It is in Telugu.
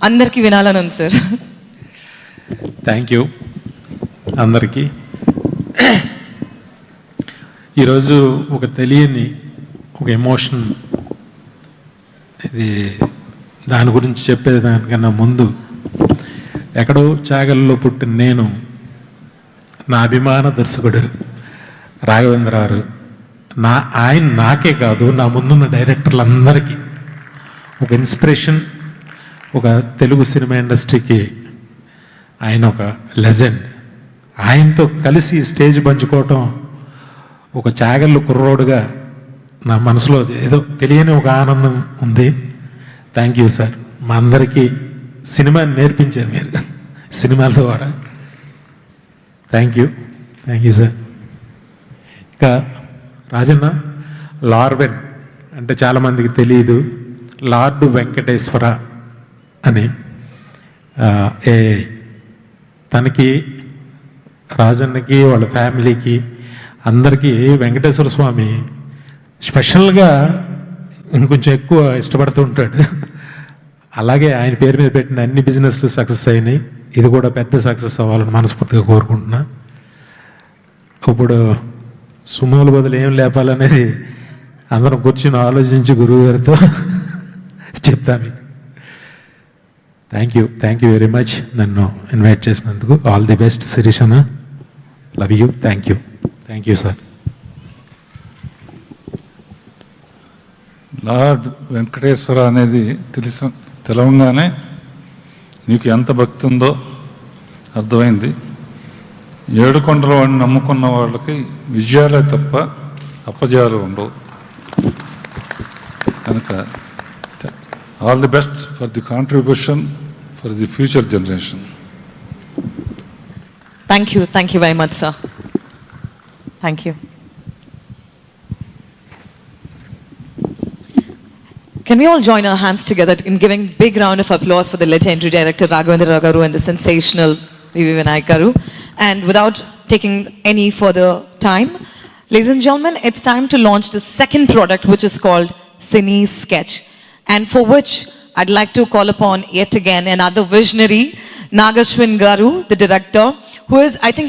అందరికీ వినాలని ఉంది సార్. థ్యాంక్ యూ అందరికీ. ఈరోజు ఒక తెలియని ఒక ఎమోషన్, ఇది దాని గురించి చెప్పేదానికన్నా ముందు, ఎక్కడో చాగల్లో పుట్టిన నేను, నా అభిమాన దర్శకుడు రాఘవేంద్ర గారు, ఆయన నాకే కాదు నా ముందున్న డైరెక్టర్లందరికీ ఒక ఇన్స్పిరేషన్. ఒక తెలుగు సినిమా ఇండస్ట్రీకి ఆయన ఒక లెజెండ్. ఆయనతో కలిసి స్టేజ్ పంచుకోవటం ఒక చాగళ్ళు కుర్రోడుగా నా మనసులో ఏదో తెలియని ఒక ఆనందం ఉంది. Thank you sir. మా అందరికీ సినిమాని నేర్పించారు మీరు సినిమాల ద్వారా. Thank you sir. ఇక రాజన్న, లార్వెన్ అంటే చాలామందికి తెలియదు, లార్డు వెంకటేశ్వర అని. తనకి, రాజన్నకి, వాళ్ళ ఫ్యామిలీకి అందరికీ వెంకటేశ్వర స్వామి స్పెషల్గా ఇంకొంచెం ఎక్కువ ఇష్టపడుతూ ఉంటాడు. అలాగే ఆయన పేరు మీద పెట్టిన అన్ని బిజినెస్లు సక్సెస్ అయినాయి. ఇది కూడా పెద్ద సక్సెస్ అవ్వాలని మనస్ఫూర్తిగా కోరుకుంటున్నా. ఇప్పుడు సుమోలు బదులు ఏం లేపాలనేది అందరం కూర్చొని ఆలోచించి గురువు గారితో చెప్తాను. థ్యాంక్ యూ వెరీ మచ్ నన్ను ఇన్వైట్ చేసినందుకు. ఆల్ ది బెస్ట్ శిరీషణ. Love you. Thank you sir. Lord Venkateshwara అనేది తెలవంగానే నీకు ఎంత భక్తి ఉందో అర్థమైంది. ఏడుకొండల వాడిని నమ్ముకున్న వాళ్ళకి విజయాలే తప్ప అపజయాలు ఉండవు. కనుక all the best for the contribution for the future generation. Thank you very much, sir. Thank you. Can we all join our hands together in giving big round of applause for the legendary director Raghavendra Garu and the sensational V.V. Vinayak Garu. And without taking any further time, ladies and gentlemen, it's time to launch the second product, which is called Cine Sketch, and for which I'd like to call upon yet again another visionary, Nagashwin Garu, the director, who is, I think